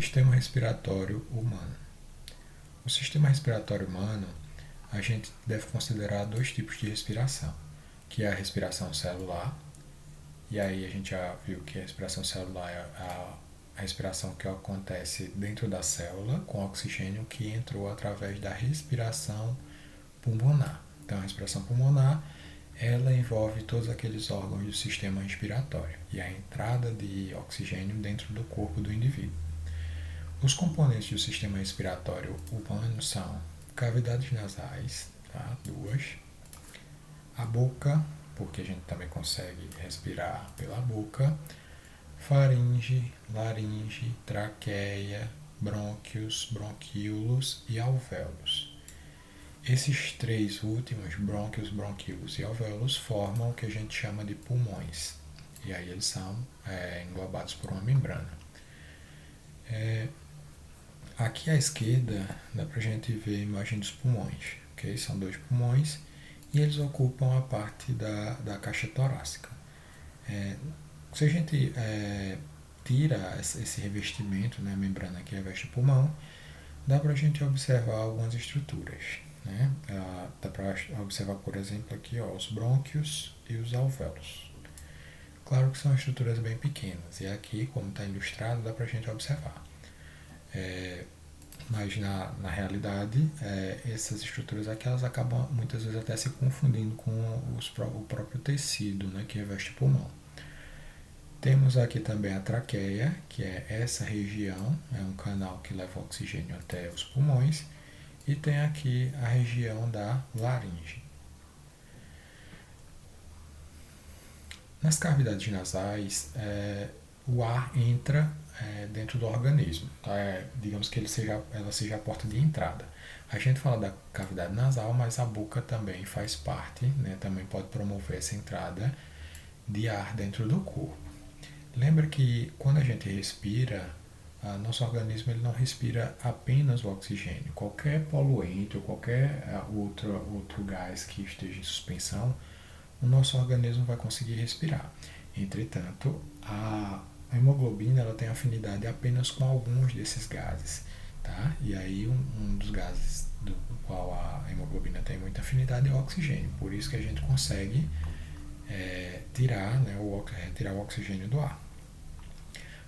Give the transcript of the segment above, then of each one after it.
Sistema respiratório humano. O sistema respiratório humano, a gente deve considerar dois tipos de respiração, que é a respiração celular, e aí a gente já viu que a respiração celular é a respiração que acontece dentro da célula com oxigênio que entrou através da respiração pulmonar. Então, a respiração pulmonar, ela envolve todos aqueles órgãos do sistema respiratório e a entrada de oxigênio dentro do corpo do indivíduo. Os componentes do sistema respiratório humano são cavidades nasais, tá? Duas, a boca, porque a gente também consegue respirar pela boca, faringe, laringe, traqueia, brônquios, bronquíolos e alvéolos. Esses três últimos, brônquios, bronquíolos e alvéolos, formam o que a gente chama de pulmões. E aí eles são englobados por uma membrana. Aqui à esquerda dá pra gente ver a imagem dos pulmões. Okay? São dois pulmões e eles ocupam a parte da caixa torácica. Se a gente tira esse revestimento, né, a membrana que reveste o pulmão, dá pra gente observar algumas estruturas. Né? Dá para observar, por exemplo, aqui os brônquios e os alvéolos. Claro que são estruturas bem pequenas, e aqui, como está ilustrado, dá para a gente observar. Mas na realidade, essas estruturas aqui elas acabam muitas vezes até se confundindo com o próprio tecido, né, que reveste o pulmão. Temos aqui também a traqueia, que é essa região, é um canal que leva oxigênio até os pulmões, e tem aqui a região da laringe. Nas cavidades nasais, o ar entra dentro do organismo. Tá? Digamos que ela seja a porta de entrada. A gente fala da cavidade nasal, mas a boca também faz parte, né? Também pode promover essa entrada de ar dentro do corpo. Lembra que quando a gente respira, nosso organismo ele não respira apenas o oxigênio. Qualquer poluente ou qualquer outro gás que esteja em suspensão, o nosso organismo vai conseguir respirar. Entretanto, a hemoglobina ela tem afinidade apenas com alguns desses gases. Tá? E aí um dos gases do qual a hemoglobina tem muita afinidade é o oxigênio. Por isso que a gente consegue tirar o oxigênio do ar.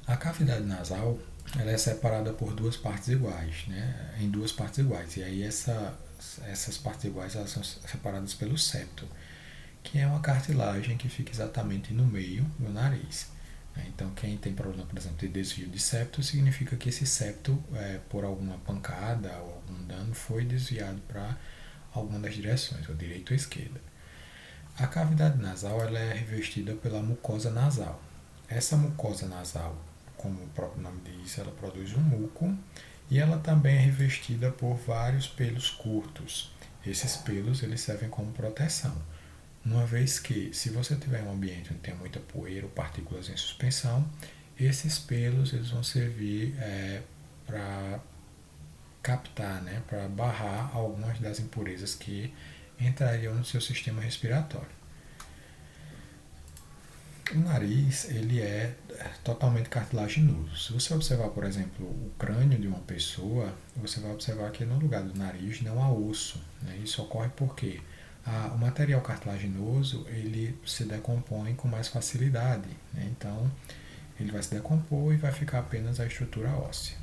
A cavidade nasal ela é separada por duas partes iguais, né? Em duas partes iguais. E aí essas partes iguais elas são separadas pelo septo, que é uma cartilagem que fica exatamente no meio do nariz. Então, quem tem problema, por exemplo, de desvio de septo, significa que esse septo, por alguma pancada ou algum dano, foi desviado para alguma das direções, ou direita ou esquerda. A cavidade nasal ela é revestida pela mucosa nasal. Essa mucosa nasal, como o próprio nome diz, ela produz um muco e ela também é revestida por vários pelos curtos. Esses pelos eles servem como proteção. Uma vez que, se você tiver um ambiente onde tem muita poeira ou partículas em suspensão, esses pelos eles vão servir para captar, né, para barrar algumas das impurezas que entrariam no seu sistema respiratório. O nariz ele é totalmente cartilaginoso. Se você observar, por exemplo, o crânio de uma pessoa, você vai observar que no lugar do nariz não há osso. Né? Isso ocorre porque o material cartilaginoso ele se decompõe com mais facilidade. Né? Então, ele vai se decompor e vai ficar apenas a estrutura óssea.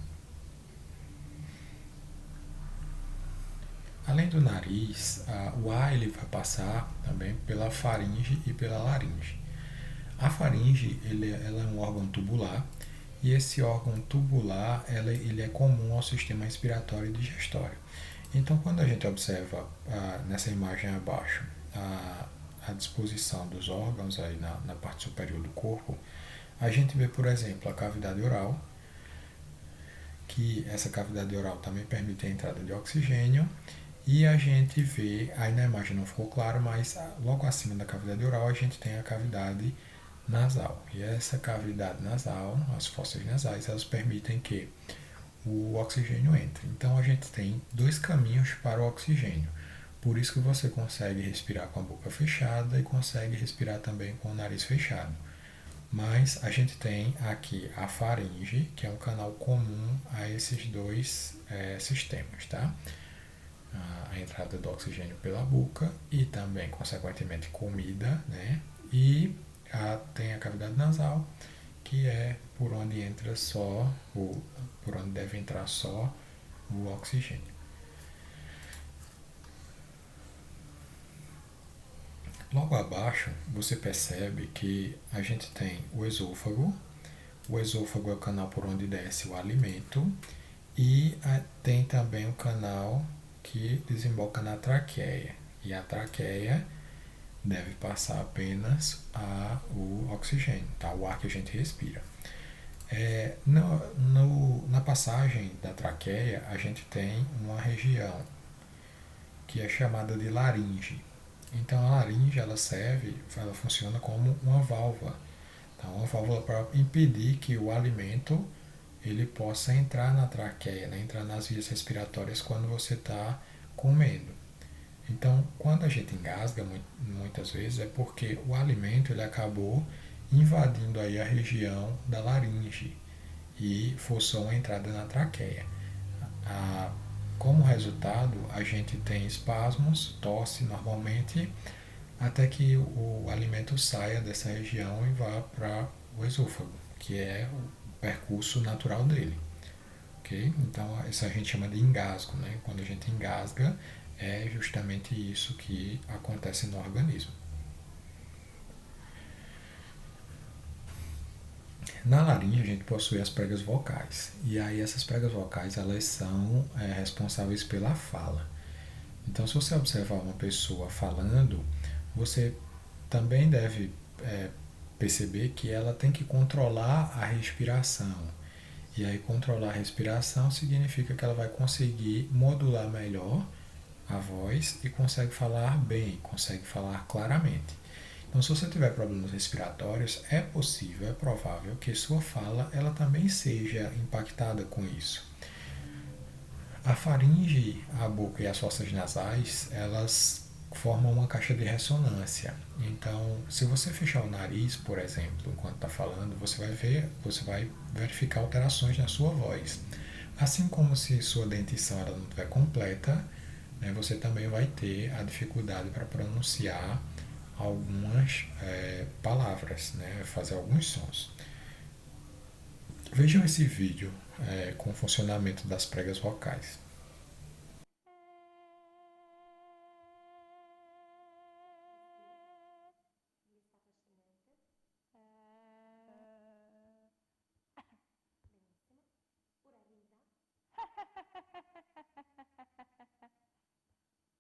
Além do nariz, o ar ele vai passar também pela faringe e pela laringe. A faringe ela é um órgão tubular e esse órgão tubular ele é comum ao sistema respiratório e digestório. Então, quando a gente observa nessa imagem abaixo a disposição dos órgãos aí na parte superior do corpo, a gente vê, por exemplo, a cavidade oral, que essa cavidade oral também permite a entrada de oxigênio, e a gente vê, aí na imagem não ficou claro, mas logo acima da cavidade oral a gente tem a cavidade nasal. E essa cavidade nasal, as fossas nasais, elas permitem que o oxigênio entre. Então a gente tem dois caminhos para o oxigênio. Por isso que você consegue respirar com a boca fechada e consegue respirar também com o nariz fechado. Mas a gente tem aqui a faringe, que é um canal comum a esses dois sistemas, tá? A entrada do oxigênio pela boca e também, consequentemente, comida, né? E tem a cavidade nasal, que é por onde entra só por onde deve entrar só o oxigênio. Logo abaixo, você percebe que a gente tem o esôfago. O esôfago é o canal por onde desce o alimento e tem também o canal que desemboca na traqueia. E a traqueia deve passar apenas o oxigênio, tá? O ar que a gente respira. Na passagem da traqueia, a gente tem uma região que é chamada de laringe. Então a laringe ela funciona como uma válvula, tá? Uma válvula para impedir que o alimento ele possa entrar na traqueia, né? Entrar nas vias respiratórias quando você está comendo. Então, quando a gente engasga, muitas vezes é porque o alimento ele acabou invadindo aí a região da laringe e forçou uma entrada na traqueia. Ah, Como resultado, a gente tem espasmos, tosse normalmente, até que o alimento saia dessa região e vá para o esôfago, que é o percurso natural dele. Ok? Então, isso a gente chama de engasgo. Né? Quando a gente engasga, é justamente isso que acontece no organismo. Na laringe a gente possui as pregas vocais. E aí essas pregas vocais elas são responsáveis pela fala. Então se você observar uma pessoa falando, você também deve perceber que ela tem que controlar a respiração. E aí controlar a respiração significa que ela vai conseguir modular melhor a voz e consegue falar bem, consegue falar claramente. Então, se você tiver problemas respiratórios, é possível, é provável que sua fala ela também seja impactada com isso. A faringe, a boca e as fossas nasais, elas formam uma caixa de ressonância. Então, se você fechar o nariz, por exemplo, enquanto está falando, você vai verificar alterações na sua voz. Assim como se sua dentição ela não estiver completa, né, você também vai ter a dificuldade para pronunciar algumas palavras, né, fazer alguns sons. Vejam esse vídeo com o funcionamento das pregas vocais.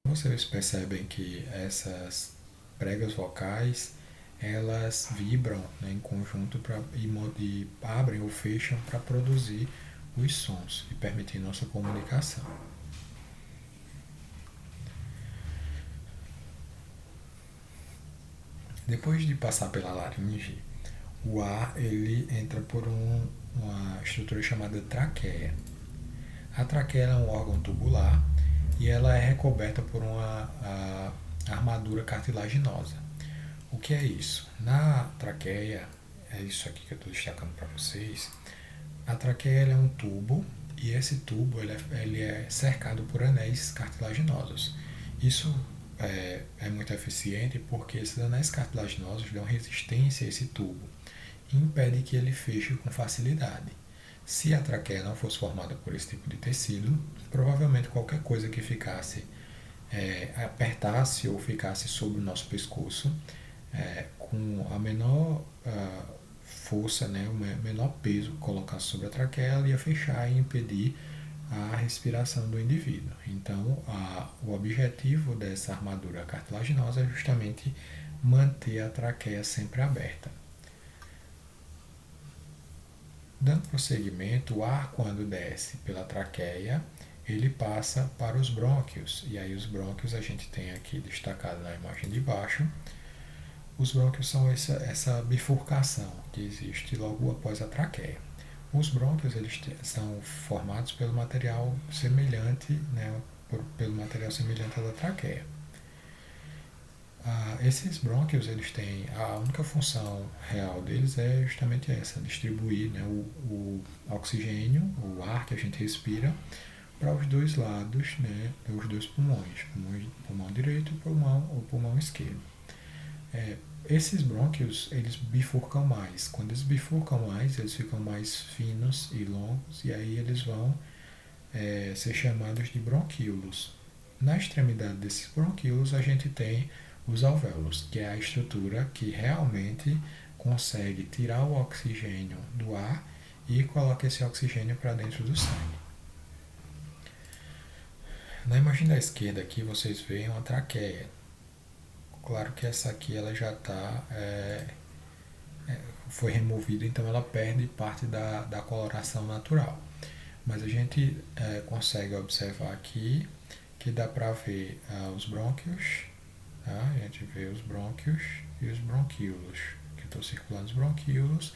Vocês percebem que essas pregas vocais elas vibram, né, em conjunto e abrem ou fecham para produzir os sons e permitir nossa comunicação. Depois de passar pela laringe, o ar ele entra por uma estrutura chamada traqueia. A traqueia é um órgão tubular e ela é recoberta por uma armadura cartilaginosa. O que é isso? Na traqueia, é isso aqui que eu estou destacando para vocês. A traqueia é um tubo e esse tubo ele é cercado por anéis cartilaginosos. Isso é muito eficiente porque esses anéis cartilaginosos dão resistência a esse tubo e impede que ele feche com facilidade. Se a traqueia não fosse formada por esse tipo de tecido, provavelmente qualquer coisa que ficasse, apertasse ou ficasse sobre o nosso pescoço, com a menor força, né, o menor peso que colocasse sobre a traqueia, ela ia fechar e impedir a respiração do indivíduo. Então, o objetivo dessa armadura cartilaginosa é justamente manter a traqueia sempre aberta. Dando prosseguimento, o ar quando desce pela traqueia, ele passa para os brônquios. E aí os brônquios a gente tem aqui destacado na imagem de baixo. Os brônquios são essa bifurcação que existe logo após a traqueia. Os brônquios eles são formados pelo material semelhante, né, pelo material semelhante à da traqueia. Esses brônquios, eles têm, a única função real deles é justamente essa, distribuir, né, o oxigênio, o ar que a gente respira, para os dois lados, né, os dois pulmões, pulmão direito e o pulmão esquerdo. É, esses brônquios, eles bifurcam mais. Quando eles bifurcam mais, eles ficam mais finos e longos, e aí eles vão ser chamados de bronquíolos. Na extremidade desses bronquíolos, a gente tem os alvéolos, que é a estrutura que realmente consegue tirar o oxigênio do ar e coloca esse oxigênio para dentro do sangue. Na imagem da esquerda aqui vocês veem uma traqueia. Claro que essa aqui ela já está foi removida, então ela perde parte da coloração natural. Mas a gente consegue observar aqui que dá para ver os brônquios, tá? A gente vê os brônquios e os bronquíolos, que estão circulando os bronquíolos,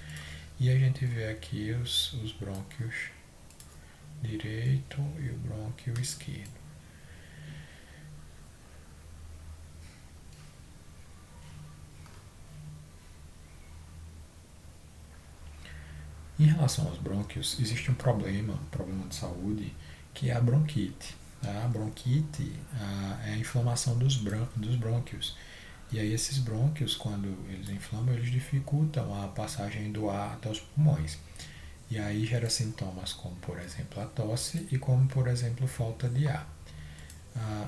e a gente vê aqui os brônquios direito e o brônquio esquerdo. Em relação aos brônquios, existe um problema de saúde, que é a bronquite. A bronquite é a inflamação dos brônquios. E aí esses brônquios, quando eles inflamam, eles dificultam a passagem do ar até os pulmões. E aí gera sintomas como, por exemplo, a tosse e como, por exemplo, falta de ar.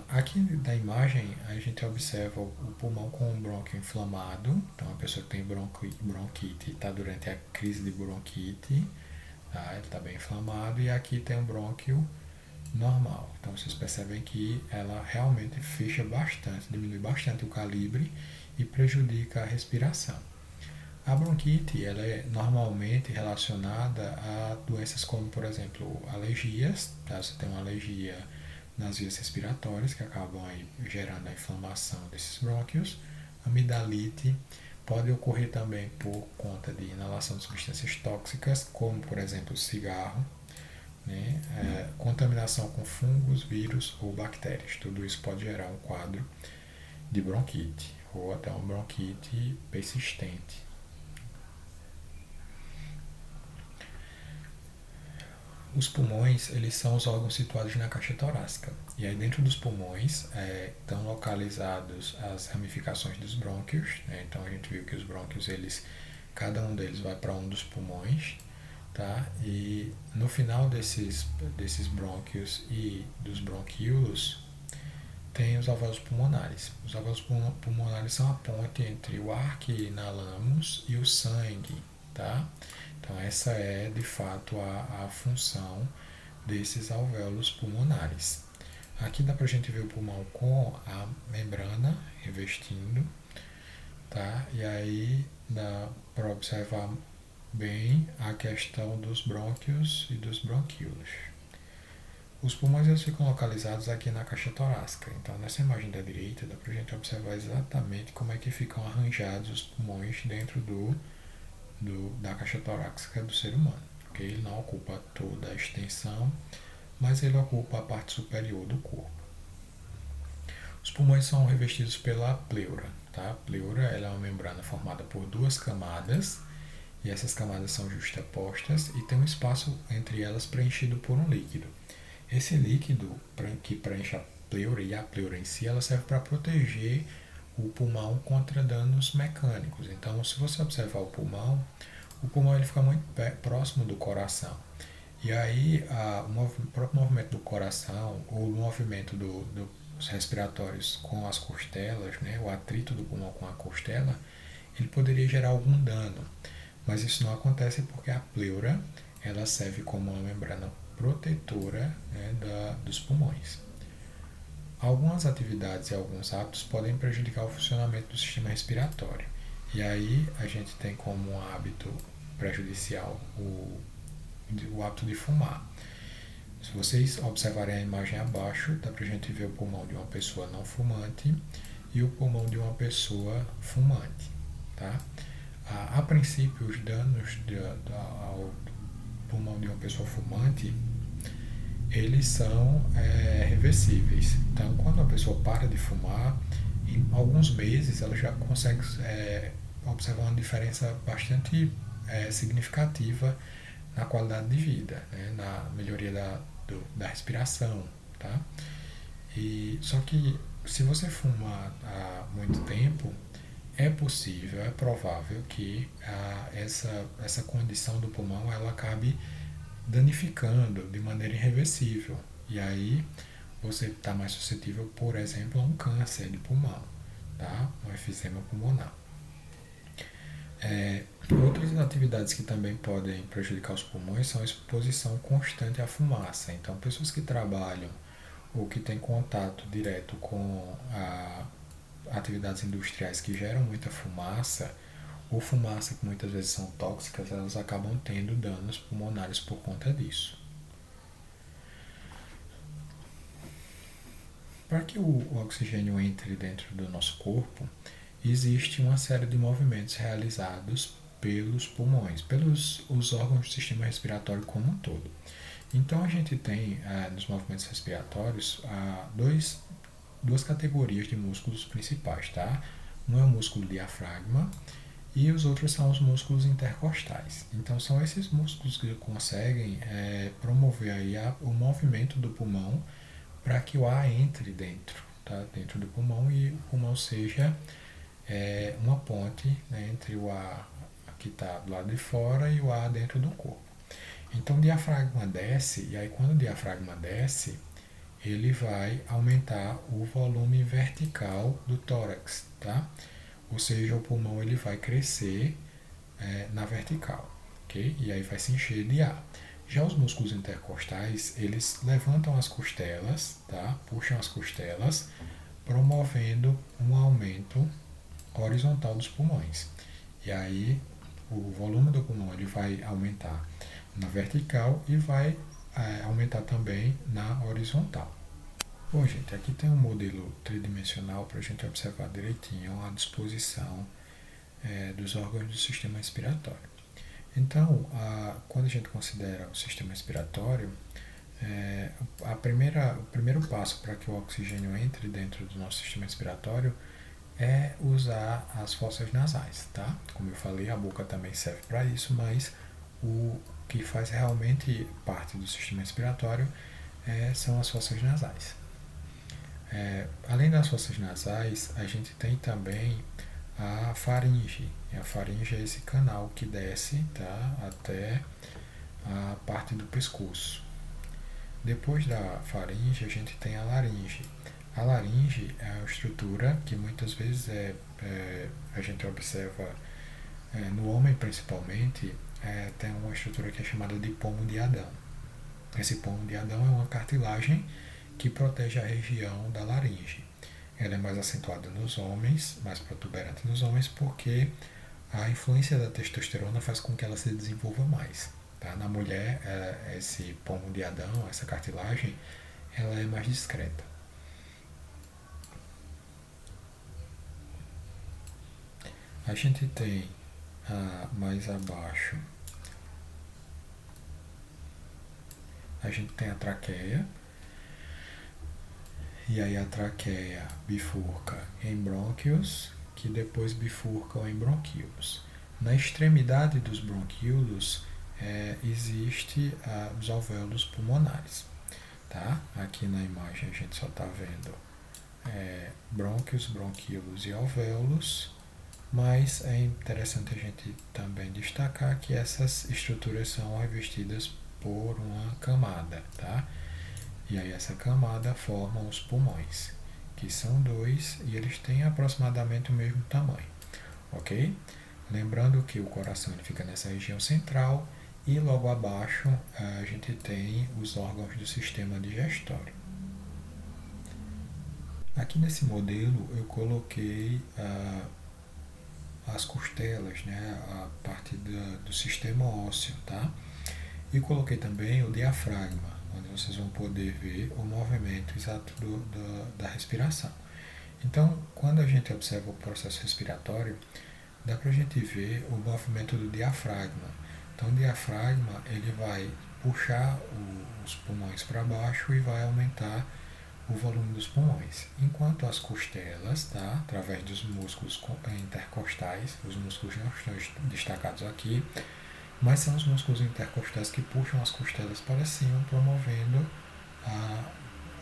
Aqui na imagem a gente observa o pulmão com um brônquio inflamado, então a pessoa que tem bronquite está durante a crise de bronquite, tá? Ele está bem inflamado, e aqui tem um brônquio normal. Então vocês percebem que ela realmente fecha bastante, diminui bastante o calibre e prejudica a respiração. A bronquite ela é normalmente relacionada a doenças como, por exemplo, alergias. Tá? Você tem uma alergia nas vias respiratórias que acabam aí gerando a inflamação desses brônquios. Amidalite pode ocorrer também por conta de inalação de substâncias tóxicas, como, por exemplo, o cigarro, né? Contaminação com fungos, vírus ou bactérias. Tudo isso pode gerar um quadro de bronquite ou até uma bronquite persistente. Os pulmões, eles são os órgãos situados na caixa torácica. E aí dentro dos pulmões estão localizados as ramificações dos brônquios, né? Então a gente viu que os brônquios, cada um deles vai para um dos pulmões, tá? E no final desses brônquios e dos bronquíolos tem os alvéolos pulmonares. Os alvéolos pulmonares são a ponte entre o ar que inalamos e o sangue, tá? Então essa é de fato a função desses alvéolos pulmonares. Aqui dá para a gente ver o pulmão com a membrana revestindo, tá? E aí dá para observar bem a questão dos brônquios e dos bronquíolos. Os pulmões eles ficam localizados aqui na caixa torácica. Então nessa imagem da direita dá para a gente observar exatamente como é que ficam arranjados os pulmões dentro da caixa torácica do ser humano. Okay? Ele não ocupa toda a extensão, mas ele ocupa a parte superior do corpo. Os pulmões são revestidos pela pleura. Tá? A pleura ela é uma membrana formada por duas camadas, e essas camadas são justapostas e tem um espaço entre elas preenchido por um líquido. Esse líquido que preenche a pleura, e a pleura em si, ela serve para proteger o pulmão contra danos mecânicos. Então, se você observar o pulmão ele fica muito próximo do coração. E aí, o próprio movimento do coração, ou o movimento dos respiratórios com as costelas, né, o atrito do pulmão com a costela, ele poderia gerar algum dano. Mas isso não acontece porque a pleura ela serve como uma membrana protetora, né, dos pulmões. Algumas atividades e alguns hábitos podem prejudicar o funcionamento do sistema respiratório. E aí a gente tem como um hábito prejudicial o hábito de fumar. Se vocês observarem a imagem abaixo, dá pra gente ver o pulmão de uma pessoa não fumante e o pulmão de uma pessoa fumante. Tá? A princípio, os danos ao pulmão de uma pessoa fumante eles são reversíveis. Então, quando a pessoa para de fumar, em alguns meses ela já consegue observar uma diferença bastante significativa na qualidade de vida, né? Na melhoria da respiração, tá? Só que se você fuma há muito tempo, é possível, é provável que essa condição do pulmão ela acabe danificando de maneira irreversível. E aí você está mais suscetível, por exemplo, a um câncer de pulmão, tá? Um efizema pulmonar. Outras atividades que também podem prejudicar os pulmões são a exposição constante à fumaça. Então, pessoas que trabalham ou que têm contato direto com atividades industriais que geram muita fumaça, ou fumaça que muitas vezes são tóxicas, elas acabam tendo danos pulmonares por conta disso. Para que o oxigênio entre dentro do nosso corpo, existe uma série de movimentos realizados pelos pulmões, pelos os órgãos do sistema respiratório como um todo. Então a gente tem nos movimentos respiratórios duas categorias de músculos principais, tá? Um é o músculo diafragma e os outros são os músculos intercostais. Então são esses músculos que conseguem promover aí o movimento do pulmão para que o ar entre dentro, tá? Dentro do pulmão e o pulmão seja uma ponte, né, entre o ar que está do lado de fora e o ar dentro do corpo. Então o diafragma desce, e aí quando o diafragma desce, ele vai aumentar o volume vertical do tórax, tá? Ou seja, o pulmão ele vai crescer na vertical, ok? E aí vai se encher de ar. Já os músculos intercostais, eles levantam as costelas, tá? Puxam as costelas, promovendo um aumento horizontal dos pulmões. E aí o volume do pulmão ele vai aumentar na vertical e vai aumentar também na horizontal. Bom, gente, aqui tem um modelo tridimensional para a gente observar direitinho a disposição dos órgãos do sistema respiratório. Então, quando a gente considera o sistema respiratório, o primeiro passo para que o oxigênio entre dentro do nosso sistema respiratório é usar as fossas nasais, tá? Como eu falei, a boca também serve para isso, mas o que faz realmente parte do sistema respiratório são as fossas nasais. Além das fossas nasais, a gente tem também a faringe. E a faringe é esse canal que desce, tá, até a parte do pescoço. Depois da faringe, a gente tem a laringe. A laringe é a estrutura que muitas vezes a gente observa no homem principalmente, tem uma estrutura que é chamada de pomo de Adão. Esse pomo de Adão é uma cartilagem que protege a região da laringe. Ela é mais acentuada nos homens, mais protuberante nos homens, porque a influência da testosterona faz com que ela se desenvolva mais. Tá? Na mulher, esse pomo de Adão, essa cartilagem, ela é mais discreta. A gente tem mais abaixo, a gente tem a traqueia, e aí a traqueia bifurca em brônquios, que depois bifurcam em bronquíolos. Na extremidade dos bronquíolos existe os alvéolos pulmonares. Tá? Aqui na imagem a gente só está vendo brônquios, bronquíolos e alvéolos, mas é interessante a gente também destacar que essas estruturas são revestidas por uma camada, tá? E aí essa camada forma os pulmões, que são dois e eles têm aproximadamente o mesmo tamanho, ok? Lembrando que o coração ele fica nessa região central e logo abaixo a gente tem os órgãos do sistema digestório. Aqui nesse modelo eu coloquei as costelas, né, a parte do sistema ósseo, tá? E coloquei também o diafragma, onde vocês vão poder ver o movimento exato da respiração. Então, quando a gente observa o processo respiratório, dá para a gente ver o movimento do diafragma. Então, o diafragma ele vai puxar os pulmões para baixo e vai aumentar o volume dos pulmões, enquanto as costelas, tá, através dos músculos intercostais, os músculos não estão destacados aqui, mas são os músculos intercostais que puxam as costelas para cima, promovendo a,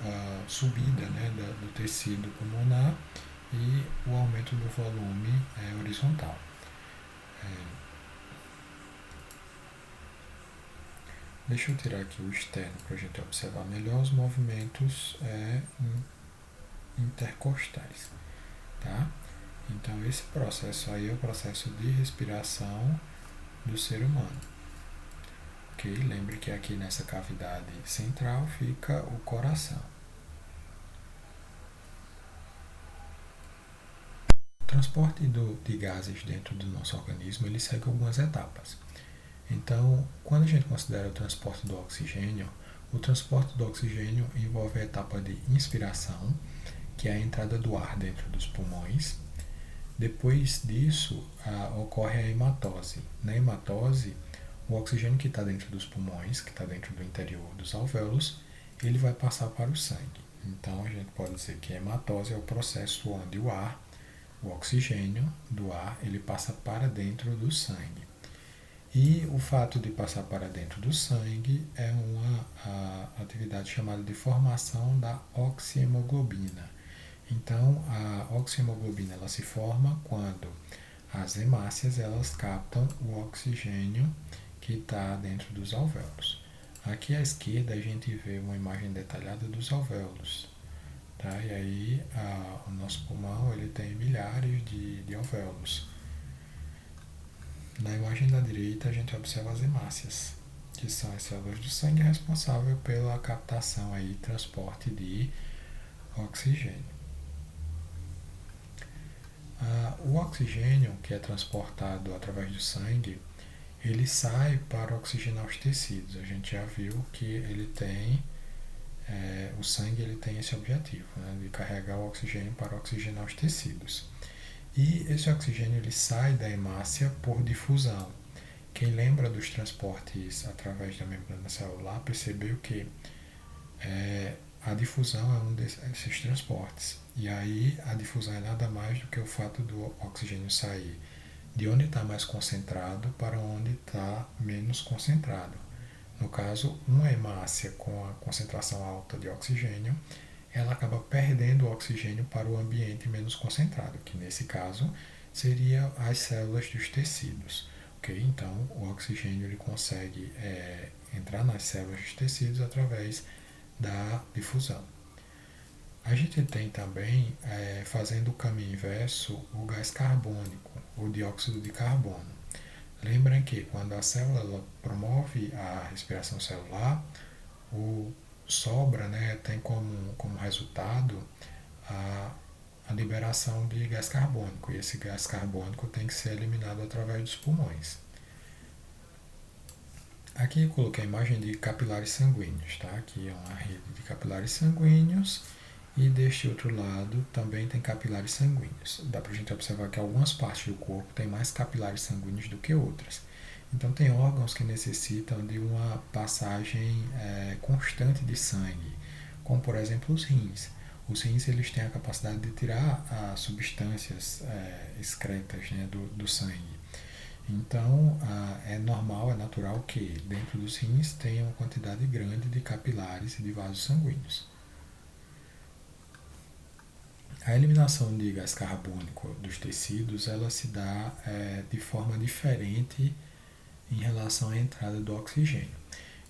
a subida, né, do tecido pulmonar e o aumento do volume horizontal. Deixa eu tirar aqui o externo para a gente observar melhor os movimentos intercostais, tá? Então esse processo aí é o processo de respiração do ser humano. Ok? Lembre que aqui nessa cavidade central fica o coração. O transporte de gases dentro do nosso organismo ele segue algumas etapas. Então, quando a gente considera o transporte do oxigênio, o transporte do oxigênio envolve a etapa de inspiração, que é a entrada do ar dentro dos pulmões. Depois disso, ocorre a hematose. Na hematose, o oxigênio que está dentro dos pulmões, que está dentro do interior dos alvéolos, ele vai passar para o sangue. Então, a gente pode dizer que a hematose é o processo onde o oxigênio do ar, ele passa para dentro do sangue. E o fato de passar para dentro do sangue é uma atividade chamada de formação da oxihemoglobina. Então, a oxihemoglobina ela se forma quando as hemácias elas captam o oxigênio que está dentro dos alvéolos. Aqui à esquerda a gente vê uma imagem detalhada dos alvéolos. Tá? E aí o nosso pulmão ele tem milhares de alvéolos. Na imagem da direita a gente observa as hemácias, que são as células do sangue responsáveis pela captação e transporte de oxigênio. O oxigênio que é transportado através do sangue, ele sai para oxigenar os tecidos. A gente já viu que ele tem, o sangue ele tem esse objetivo, né, de carregar o oxigênio para oxigenar os tecidos. E esse oxigênio ele sai da hemácia por difusão. Quem lembra dos transportes através da membrana celular percebeu que a difusão é um desses transportes. E aí a difusão é nada mais do que o fato do oxigênio sair de onde está mais concentrado para onde está menos concentrado. No caso, uma hemácia com a concentração alta de oxigênio, ela acaba perdendo o oxigênio para o ambiente menos concentrado, que nesse caso seria as células dos tecidos. Okay? Então, o oxigênio ele consegue entrar nas células dos tecidos através da difusão. A gente tem também, fazendo o caminho inverso, o gás carbônico, o dióxido de carbono. Lembrem que quando a célula promove a respiração celular, sobra, né, tem como resultado a liberação de gás carbônico. E esse gás carbônico tem que ser eliminado através dos pulmões. Aqui eu coloquei a imagem de capilares sanguíneos, tá? Aqui é uma rede de capilares sanguíneos e deste outro lado também tem capilares sanguíneos. Dá para a gente observar que algumas partes do corpo têm mais capilares sanguíneos do que outras. Então tem órgãos que necessitam de uma passagem constante de sangue, como por exemplo os rins. Os rins eles têm a capacidade de tirar as substâncias excretas, né, do sangue. Então, é normal, é natural que dentro dos rins tenha uma quantidade grande de capilares e de vasos sanguíneos. A eliminação de gás carbônico dos tecidos, ela se dá de forma diferente em relação à entrada do oxigênio.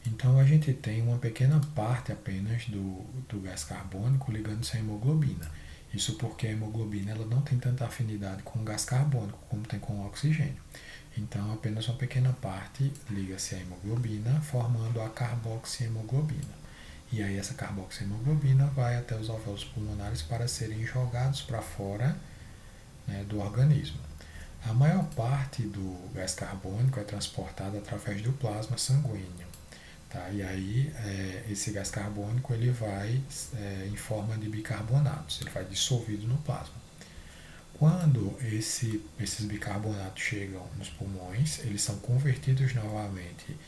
Então, a gente tem uma pequena parte apenas do gás carbônico ligando-se à hemoglobina. Isso porque a hemoglobina ela não tem tanta afinidade com o gás carbônico como tem com o oxigênio. Então, apenas uma pequena parte liga-se à hemoglobina, formando a carboxihemoglobina. E aí essa carboxihemoglobina vai até os alvéolos pulmonares para serem jogados para fora, né, do organismo. A maior parte do gás carbônico é transportada através do plasma sanguíneo. Tá? E aí esse gás carbônico ele vai em forma de bicarbonatos, ele vai dissolvido no plasma. Quando esses bicarbonatos chegam nos pulmões, eles são convertidos novamente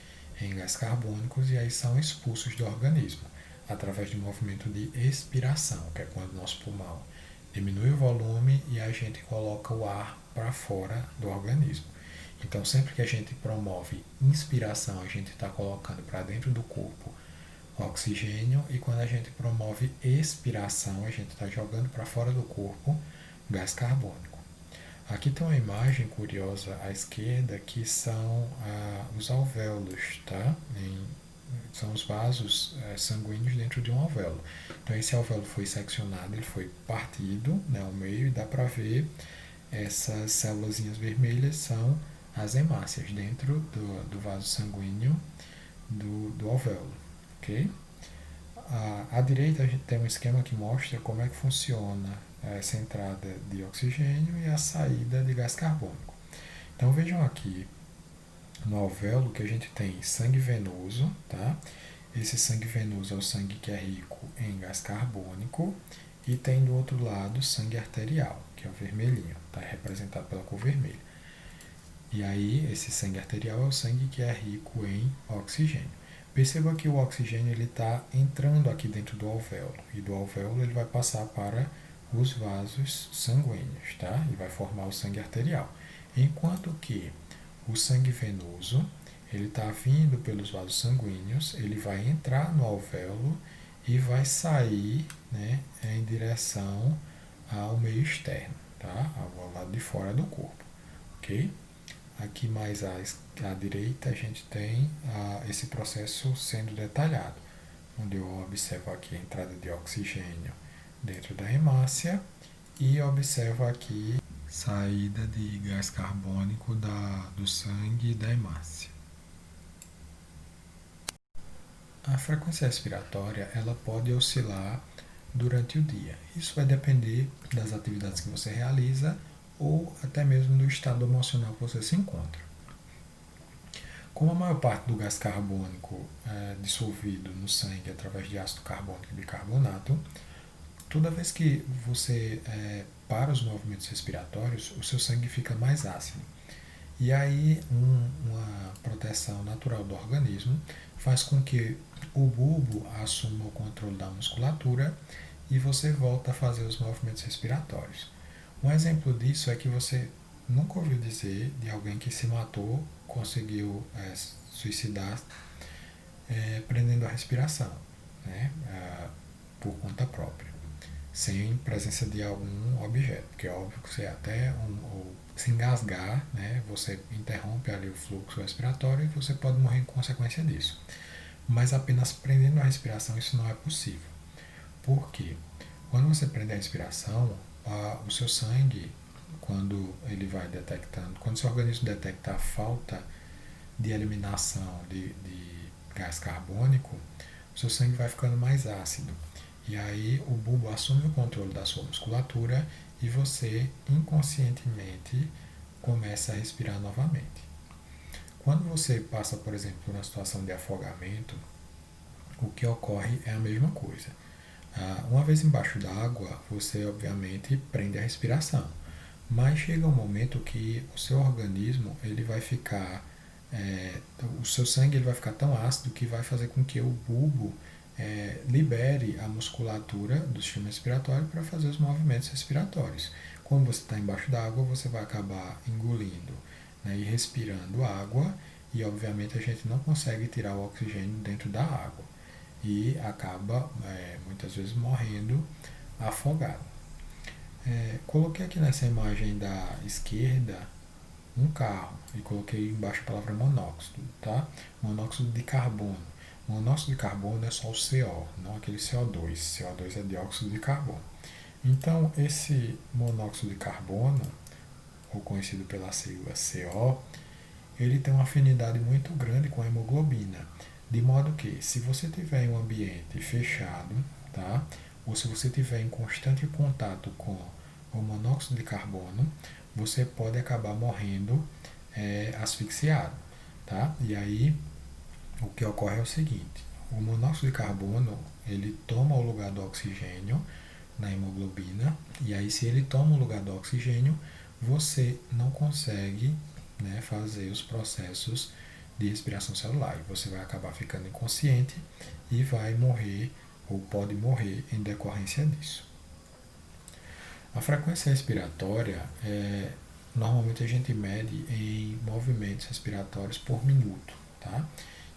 em gás carbônicos e aí são expulsos do organismo. através do movimento de expiração, que é quando o nosso pulmão diminui o volume e a gente coloca o ar para fora do organismo. Então, sempre que a gente promove inspiração, a gente está colocando para dentro do corpo oxigênio, e quando a gente promove expiração, a gente está jogando para fora do corpo gás carbônico. Aqui tem uma imagem curiosa à esquerda, que são os alvéolos, tá? São os vasos sanguíneos dentro de um alvéolo. Então esse alvéolo foi seccionado, ele foi partido, né, ao meio, e dá para ver essas células vermelhas são as hemácias dentro do vaso sanguíneo do alvéolo, ok? À direita a gente tem um esquema que mostra como é que funciona essa entrada de oxigênio e a saída de gás carbônico. Então vejam aqui no alvéolo que a gente tem sangue venoso, tá? Esse sangue venoso é o sangue que é rico em gás carbônico, e tem do outro lado sangue arterial, que é o vermelhinho, tá? Representado pela cor vermelha. E aí esse sangue arterial é o sangue que é rico em oxigênio. Perceba que o oxigênio está entrando aqui dentro do alvéolo, e do alvéolo ele vai passar para os vasos sanguíneos, tá? E vai formar o sangue arterial. Enquanto que o sangue venoso, ele está vindo pelos vasos sanguíneos, ele vai entrar no alvéolo e vai sair, né, em direção ao meio externo, tá? Ao lado de fora do corpo, ok? Aqui mais à direita a gente tem esse processo sendo detalhado, onde eu observo aqui a entrada de oxigênio dentro da hemácia e observo aqui saída de gás carbônico do sangue e da hemácia. A frequência respiratória ela pode oscilar durante o dia. Isso vai depender das atividades que você realiza ou até mesmo do estado emocional que você se encontra. Como a maior parte do gás carbônico é dissolvido no sangue através de ácido carbônico e bicarbonato, toda vez que você para os movimentos respiratórios, o seu sangue fica mais ácido. E aí, uma proteção natural do organismo faz com que o bulbo assuma o controle da musculatura e você volta a fazer os movimentos respiratórios. Um exemplo disso é que você nunca ouviu dizer de alguém que se matou, conseguiu suicidar prendendo a respiração, né, por conta própria, sem presença de algum objeto, porque é óbvio que você até se engasgar, né, você interrompe ali o fluxo respiratório e você pode morrer em consequência disso. Mas apenas prendendo a respiração isso não é possível. Por quê? Quando você prende a respiração, o seu sangue, quando ele vai detectando, quando o seu organismo detecta a falta de eliminação de gás carbônico, o seu sangue vai ficando mais ácido. E aí o bulbo assume o controle da sua musculatura e você inconscientemente começa a respirar novamente. Quando você passa, por exemplo, por uma situação de afogamento, o que ocorre é a mesma coisa. Uma vez embaixo d'água, você obviamente prende a respiração, mas chega um momento que o seu organismo ele vai ficar, o seu sangue ele vai ficar tão ácido que vai fazer com que o bulbo libere a musculatura do sistema respiratório para fazer os movimentos respiratórios. Quando você está embaixo d'água, você vai acabar engolindo, né, e respirando água, e obviamente a gente não consegue tirar o oxigênio dentro da água e acaba muitas vezes morrendo afogado. Coloquei aqui nessa imagem da esquerda um carro e coloquei embaixo a palavra monóxido, tá? Monóxido de carbono. Monóxido de carbono é só o CO, não aquele CO2. CO2 é dióxido de carbono. Então, esse monóxido de carbono, ou conhecido pela sigla CO, ele tem uma afinidade muito grande com a hemoglobina. De modo que, se você tiver em um ambiente fechado, tá? Ou se você tiver em constante contato com o monóxido de carbono, você pode acabar morrendo asfixiado, tá? E aí, o que ocorre é o seguinte: o monóxido de carbono ele toma o lugar do oxigênio na hemoglobina, e aí se ele toma o lugar do oxigênio, você não consegue, né, fazer os processos de respiração celular, e você vai acabar ficando inconsciente e vai morrer ou pode morrer em decorrência disso. A frequência respiratória, normalmente a gente mede em movimentos respiratórios por minuto, tá?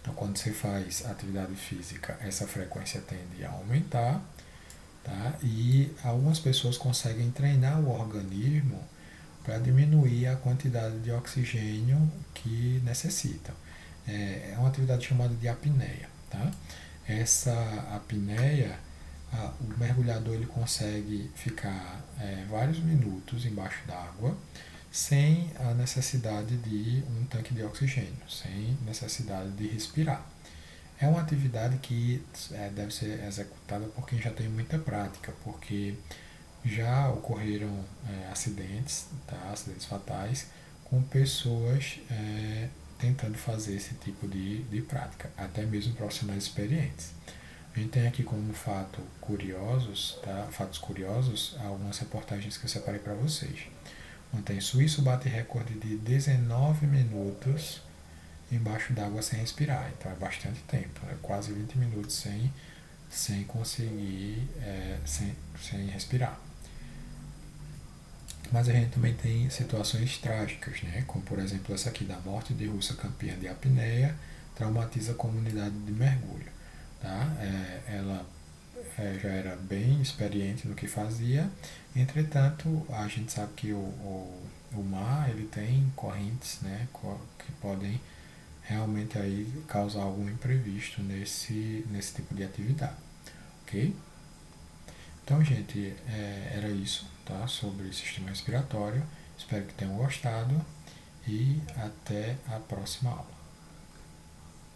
Então, quando você faz atividade física, essa frequência tende a aumentar, tá? E algumas pessoas conseguem treinar o organismo para diminuir a quantidade de oxigênio que necessitam. É uma atividade chamada de apneia, tá? Essa apneia, o mergulhador ele consegue ficar vários minutos embaixo d'água sem a necessidade de um tanque de oxigênio, sem necessidade de respirar. É uma atividade que deve ser executada por quem já tem muita prática, porque já ocorreram acidentes, tá? Acidentes fatais, com pessoas tentando fazer esse tipo de prática, até mesmo profissionais experientes. A gente tem aqui como fato curiosos, tá? Fatos curiosos, algumas reportagens que eu separei para vocês. Ontem, suíço bate recorde de 19 minutos embaixo d'água sem respirar, então é bastante tempo, quase 20 minutos sem conseguir, sem respirar. Mas a gente também tem situações trágicas, né? Como por exemplo essa aqui da morte de russa campeã de apneia, traumatiza a comunidade de mergulho. Tá? Ela já era bem experiente no que fazia, entretanto a gente sabe que o mar ele tem correntes, né, que podem realmente aí causar algum imprevisto nesse tipo de atividade, ok? Então, gente, era isso, tá? Sobre o sistema respiratório. Espero que tenham gostado e até a próxima aula.